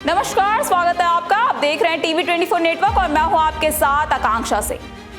नमस्कार, स्वागत है आपका। आप देख रहे हैं टीवी 24 नेटवर्क और मैं हूं आपके साथ आकांक्षा से।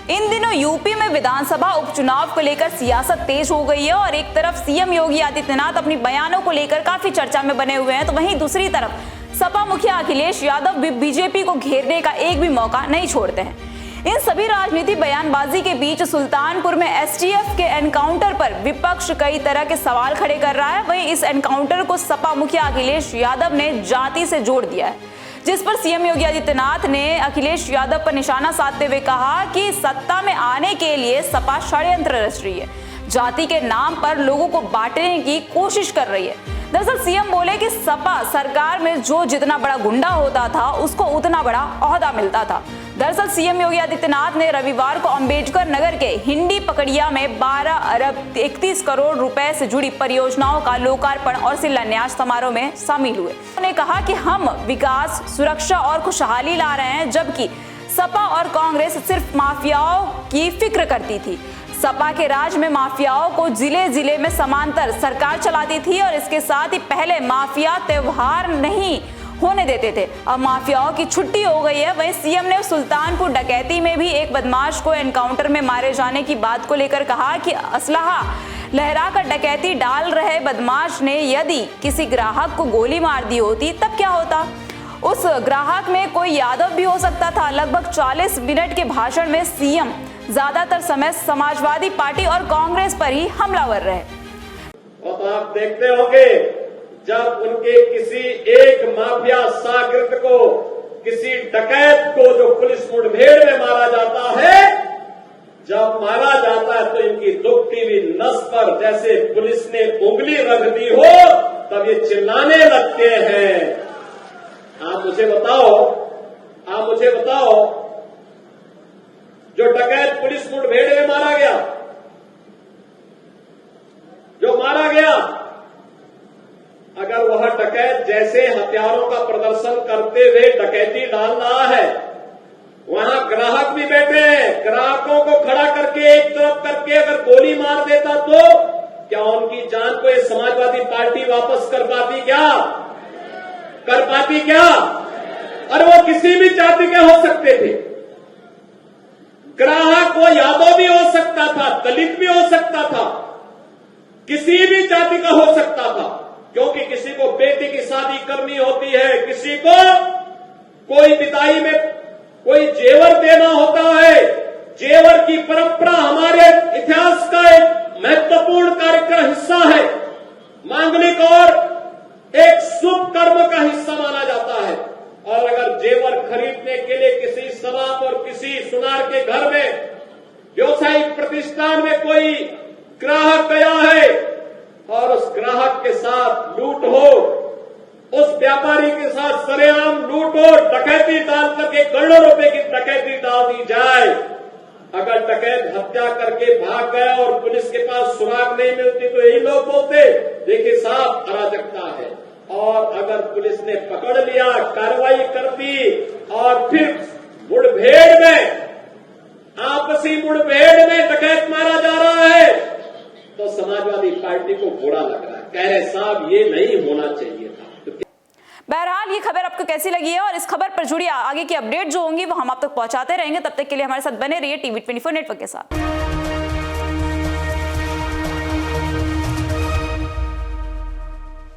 इन दिनों यूपी में विधानसभा उपचुनाव को लेकर सियासत तेज हो गई है और एक तरफ सीएम योगी आदित्यनाथ अपनी बयानों को लेकर काफी चर्चा में बने हुए हैं, तो वहीं दूसरी तरफ सपा मुखिया अखिलेश यादव भी बीजेपी को घेरने का एक भी मौका नहीं छोड़ते हैं। इन सभी राजनीतिक बयानबाजी के बीच सुल्तानपुर में एसटीएफ के एनकाउंटर पर विपक्ष कई तरह के सवाल खड़े कर रहा है। वहीं इस एनकाउंटर को सपा मुखिया अखिलेश यादव ने जाति से जोड़ दिया है, जिस पर सीएम योगी आदित्यनाथ ने अखिलेश यादव पर निशाना साधते हुए कहा कि सत्ता में आने के लिए सपा षड्यंत्र रच रही है, जाति के नाम पर लोगों को बांटने की कोशिश कर रही है। दरअसल सीएम बोले कि सपा सरकार में जो जितना बड़ा गुंडा होता था उसको उतना बड़ा ओहदा मिलता था। दरअसल सीएम योगी आदित्यनाथ ने रविवार को अंबेडकर नगर के हिंडी पकड़िया में 12 अरब 31 करोड़ रुपए से जुड़ी परियोजनाओं का लोकार्पण और शिलान्यास समारोह में शामिल हुए। उन्होंने कहा कि हम विकास, सुरक्षा और खुशहाली ला रहे हैं, जबकि सपा और कांग्रेस सिर्फ माफियाओं की फिक्र करती थी। सपा के राज में माफियाओं को जिले जिले में समांतर सरकार चलाती थी और इसके साथ ही पहले माफिया त्योहार नहीं होने देते थे, अब माफियाओं की छुट्टी हो गई है। वहीं सीएम ने सुल्तानपुर डकैती में भी एक बदमाश को एनकाउंटर में मारे जाने की बात को लेकर कहा कि असलहा लहरा कर डकैती डाल रहे बदमाश ने यदि किसी ग्राहक को गोली मार दी होती तब क्या होता। उस ग्राहक में कोई यादव भी हो सकता था। लगभग 40 मिनट के भाषण में सीएम ज्यादातर समय समाजवादी पार्टी और कांग्रेस पर ही हमलावर रहे। और आप देखते होंगे जब उनके किसी एक माफिया शागिर्द को, किसी डकैत को जो पुलिस मुठभेड़ में मारा जाता है, जब मारा जाता है तो इनकी दुखती हुई नस पर जैसे पुलिस ने उंगली रख दी हो तब ये चिल्लाने लगते हैं। आप मुझे बताओ जो डकैत पुलिस मुठभेड़ में मारा गया, अगर वह डकैत जैसे हथियारों का प्रदर्शन करते हुए डकैती डाल रहा है, वहां ग्राहक भी बैठे हैं, ग्राहकों को खड़ा करके एक तरफ करके अगर गोली मार देता तो क्या उनकी जान को ये समाजवादी पार्टी वापस कर पाती क्या? और वो किसी भी जाति के हो सकते थे। ग्राहक वो यादव भी हो सकता था, दलित भी हो सकता था, किसी भी जाति का हो सकता था, क्योंकि किसी को बेटी की शादी करनी होती है, किसी को कोई विदाई में कोई जेवर देना होता है। जेवर की परंपरा हमारे इतिहास का एक महत्वपूर्ण कार्यक्रम हिस्सा है, मांगलिक और एक शुभ कर्म का हिस्सा माना जाता है। और अगर जेवर खरीदने के लिए किसी शराब और किसी सुनार के घर में व्यवसायिक प्रतिष्ठान में कोई ग्राहक गया है और उस ग्राहक के साथ लूट हो, उस व्यापारी के साथ सरेआम लूट हो, डकैती डाल करके करोड़ों रुपए की डकैती डाल दी जाए, अगर डकैत हत्या करके भाग गया और पुलिस के पास सुराग नहीं मिलती तो यही लोग बोलते देखिए साहब अराजकता है। और अगर पुलिस ने पकड़ लिया, कार्रवाई कर दी और फिर मुठभेड़ में, आपसी मुठभेड़ में डकैत मारा जा रहा है तो समाजवादी पार्टी को बुरा लग रहा है, कह रहे साहब ये नहीं होना चाहिए था। बहरहाल ये खबर आपको कैसी लगी है और इस खबर पर जुड़ी आगे की अपडेट जो होंगी वो हम आप तक पहुंचाते रहेंगे। तब तक के लिए हमारे साथ बने रहिए टीवी 24 नेटवर्क के साथ।